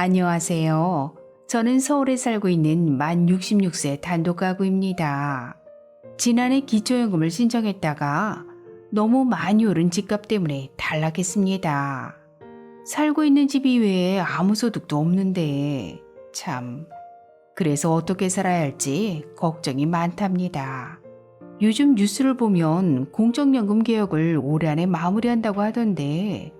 안녕하세요. 저는 서울에 살고 있는 만 66세 단독가구입니다. 지난해 기초연금을 신청했다가 너무 많이 오른 집값 때문에 탈락했습니다. 살고 있는 집 이외에 아무 소득도 없는데 참 그래서 어떻게 살아야 할지 걱정이 많답니다. 요즘 뉴스를 보면 공적연금 개혁을 올해 안에 마무리한다고 하던데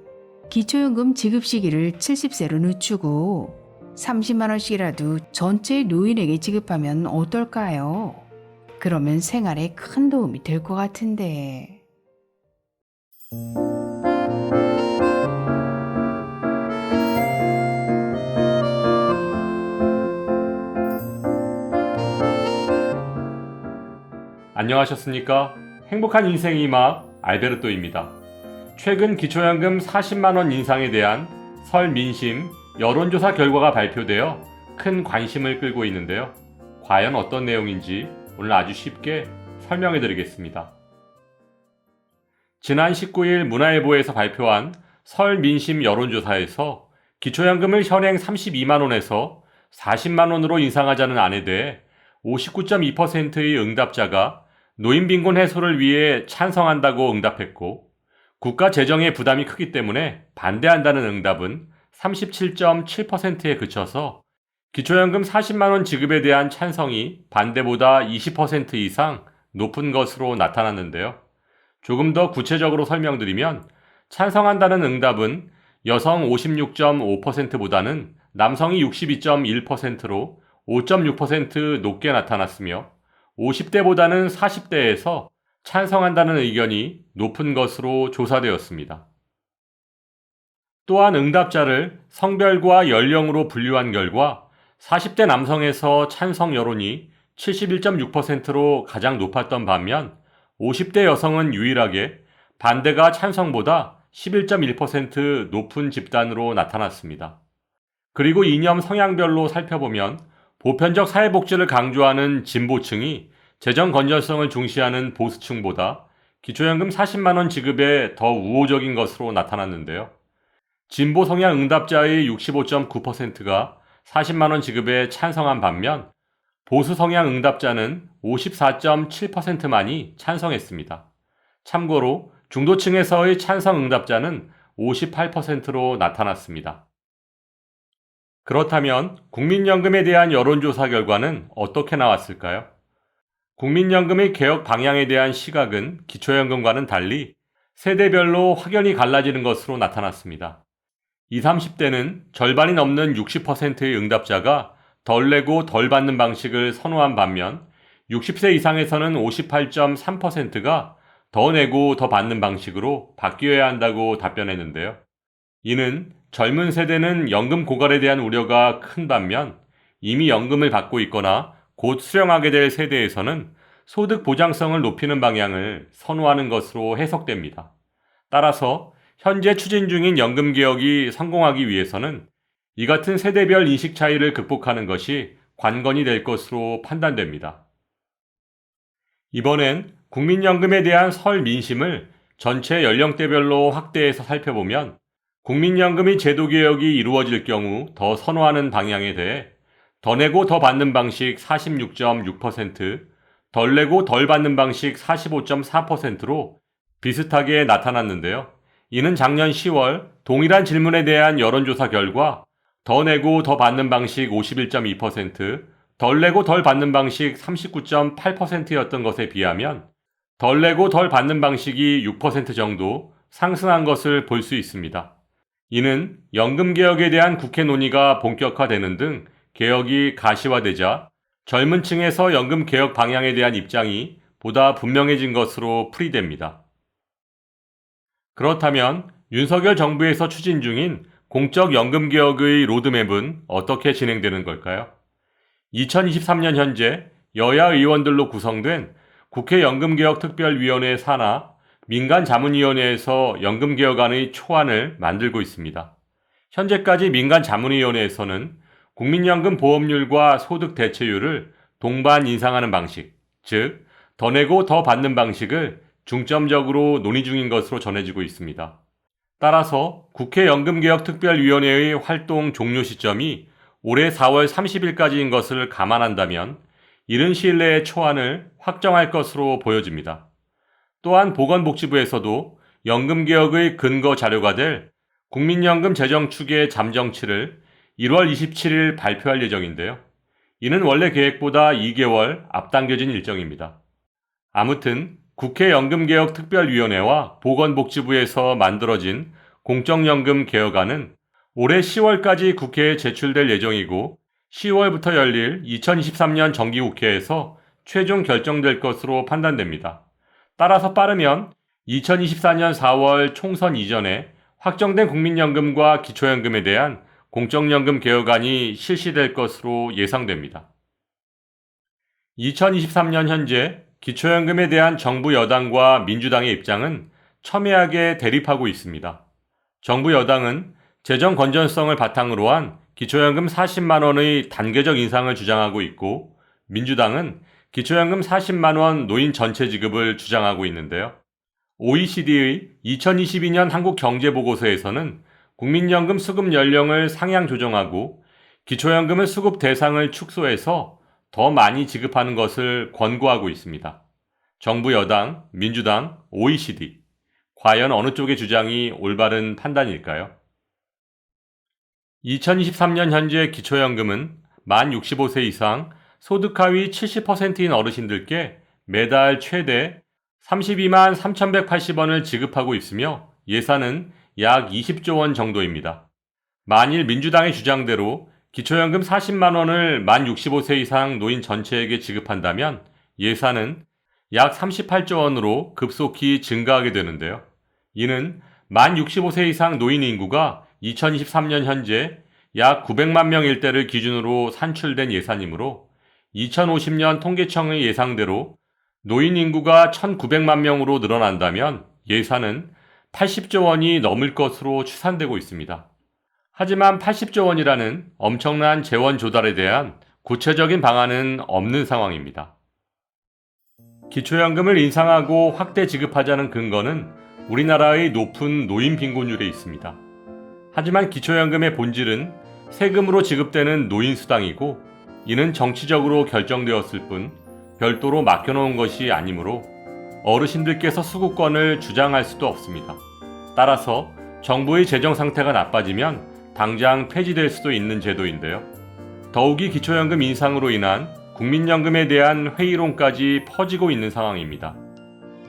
기초연금 지급 시기를 70세로 늦추고 30만 원씩이라도 전체 노인에게 지급하면 어떨까요? 그러면 생활에 큰 도움이 될 것 같은데. 안녕하셨습니까? 행복한 인생의 막 알베르토입니다. 최근 기초연금 40만원 인상에 대한 설 민심 여론조사 결과가 발표되어 큰 관심을 끌고 있는데요. 과연 어떤 내용인지 오늘 아주 쉽게 설명해 드리겠습니다. 지난 19일 문화일보에서 발표한 설 민심 여론조사에서 기초연금을 현행 32만원에서 40만원으로 인상하자는 안에 대해 59.2%의 응답자가 노인빈곤 해소를 위해 찬성한다고 응답했고, 국가 재정의 부담이 크기 때문에 반대한다는 응답은 37.7%에 그쳐서 기초연금 40만원 지급에 대한 찬성이 반대보다 20% 이상 높은 것으로 나타났는데요. 조금 더 구체적으로 설명드리면 찬성한다는 응답은 여성 56.5%보다는 남성이 62.1%로 5.6% 높게 나타났으며 50대보다는 40대에서 찬성한다는 의견이 높은 것으로 조사되었습니다. 또한 응답자를 성별과 연령으로 분류한 결과 40대 남성에서 찬성 여론이 71.6%로 가장 높았던 반면 50대 여성은 유일하게 반대가 찬성보다 11.1% 높은 집단으로 나타났습니다. 그리고 이념 성향별로 살펴보면 보편적 사회복지를 강조하는 진보층이 재정 건전성을 중시하는 보수층보다 기초연금 40만원 지급에 더 우호적인 것으로 나타났는데요. 진보 성향 응답자의 65.9%가 40만원 지급에 찬성한 반면 보수 성향 응답자는 54.7%만이 찬성했습니다. 참고로 중도층에서의 찬성 응답자는 58%로 나타났습니다. 그렇다면 국민연금에 대한 여론조사 결과는 어떻게 나왔을까요? 국민연금의 개혁 방향에 대한 시각은 기초연금과는 달리 세대별로 확연히 갈라지는 것으로 나타났습니다. 20, 30대는 절반이 넘는 60%의 응답자가 덜 내고 덜 받는 방식을 선호한 반면 60세 이상에서는 58.3%가 더 내고 더 받는 방식으로 바뀌어야 한다고 답변했는데요. 이는 젊은 세대는 연금 고갈에 대한 우려가 큰 반면 이미 연금을 받고 있거나 곧 수령하게 될 세대에서는 소득 보장성을 높이는 방향을 선호하는 것으로 해석됩니다. 따라서 현재 추진 중인 연금 개혁이 성공하기 위해서는 이 같은 세대별 인식 차이를 극복하는 것이 관건이 될 것으로 판단됩니다. 이번엔 국민연금에 대한 설 민심을 전체 연령대별로 확대해서 살펴보면 국민연금의 제도 개혁이 이루어질 경우 더 선호하는 방향에 대해 더 내고 더 받는 방식 46.6%, 덜 내고 덜 받는 방식 45.4%로 비슷하게 나타났는데요. 이는 작년 10월 동일한 질문에 대한 여론조사 결과 더 내고 더 받는 방식 51.2%, 덜 내고 덜 받는 방식 39.8%였던 것에 비하면 덜 내고 덜 받는 방식이 6% 정도 상승한 것을 볼 수 있습니다. 이는 연금개혁에 대한 국회 논의가 본격화되는 등 개혁이 가시화되자 젊은 층에서 연금개혁 방향에 대한 입장이 보다 분명해진 것으로 풀이됩니다. 그렇다면 윤석열 정부에서 추진 중인 공적 연금개혁의 로드맵은 어떻게 진행되는 걸까요? 2023년 현재 여야 의원들로 구성된 국회 연금개혁특별위원회 산하 민간자문위원회에서 연금개혁안의 초안을 만들고 있습니다. 현재까지 민간자문위원회에서는 국민연금 보험료과 소득 대체율을 동반 인상하는 방식, 즉 더 내고 더 받는 방식을 중점적으로 논의 중인 것으로 전해지고 있습니다. 따라서 국회 연금개혁특별위원회의 활동 종료 시점이 올해 4월 30일까지인 것을 감안한다면 이른 시일 내에 초안을 확정할 것으로 보여집니다. 또한 보건복지부에서도 연금개혁의 근거 자료가 될 국민연금 재정축의 잠정치를 1월 27일 발표할 예정인데요. 이는 원래 계획보다 2개월 앞당겨진 일정입니다. 아무튼 국회 연금개혁특별위원회와 보건복지부에서 만들어진 공적연금 개혁안은 올해 10월까지 국회에 제출될 예정이고 10월부터 열릴 2023년 정기국회에서 최종 결정될 것으로 판단됩니다. 따라서 빠르면 2024년 4월 총선 이전에 확정된 국민연금과 기초연금에 대한 공적연금 개혁안이 실시될 것으로 예상됩니다. 2023년 현재 기초연금에 대한 정부 여당과 민주당의 입장은 첨예하게 대립하고 있습니다. 정부 여당은 재정 건전성을 바탕으로 한 기초연금 40만 원의 단계적 인상을 주장하고 있고 민주당은 기초연금 40만 원 노인 전체 지급을 주장하고 있는데요. OECD의 2022년 한국경제보고서에서는 국민연금 수급 연령을 상향 조정하고 기초연금의 수급 대상을 축소해서 더 많이 지급하는 것을 권고하고 있습니다. 정부 여당, 민주당, OECD. 과연 어느 쪽의 주장이 올바른 판단일까요? 2023년 현재 기초연금은 만 65세 이상 소득 하위 70%인 어르신들께 매달 최대 32만 3,180원을 지급하고 있으며 예산은 약 20조 원 정도입니다. 만일 민주당의 주장대로 기초연금 40만 원을 만 65세 이상 노인 전체에게 지급한다면 예산은 약 38조 원으로 급속히 증가하게 되는데요. 이는 만 65세 이상 노인 인구가 2023년 현재 약 900만 명 일대를 기준으로 산출된 예산이므로 2050년 통계청의 예상대로 노인 인구가 1,900만 명으로 늘어난다면 예산은 80조 원이 넘을 것으로 추산되고 있습니다. 하지만 80조 원이라는 엄청난 재원 조달에 대한 구체적인 방안은 없는 상황입니다. 기초연금을 인상하고 확대 지급하자는 근거는 우리나라의 높은 노인 빈곤율에 있습니다. 하지만 기초연금의 본질은 세금으로 지급되는 노인수당이고 이는 정치적으로 결정되었을 뿐 별도로 맡겨놓은 것이 아니므로 어르신들께서 수급권을 주장할 수도 없습니다. 따라서 정부의 재정 상태가 나빠지면 당장 폐지될 수도 있는 제도인데요. 더욱이 기초연금 인상으로 인한 국민연금에 대한 회의론까지 퍼지고 있는 상황입니다.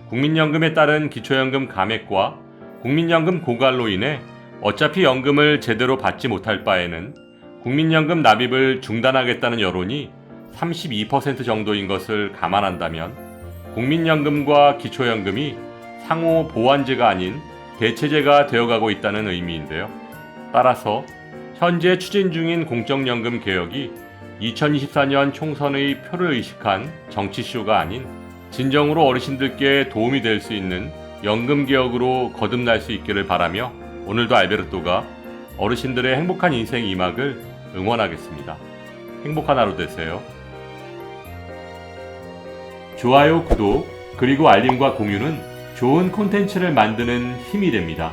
국민연금에 따른 기초연금 감액과 국민연금 고갈로 인해 어차피 연금을 제대로 받지 못할 바에는 국민연금 납입을 중단하겠다는 여론이 32% 정도인 것을 감안한다면 국민연금과 기초연금이 상호 보완제가 아닌 대체제가 되어가고 있다는 의미인데요. 따라서 현재 추진 중인 공적연금 개혁이 2024년 총선의 표를 의식한 정치쇼가 아닌 진정으로 어르신들께 도움이 될 수 있는 연금 개혁으로 거듭날 수 있기를 바라며 오늘도 알베르토가 어르신들의 행복한 인생 2막을 응원하겠습니다. 행복한 하루 되세요. 좋아요, 구독, 그리고 알림과 공유는 좋은 콘텐츠를 만드는 힘이 됩니다.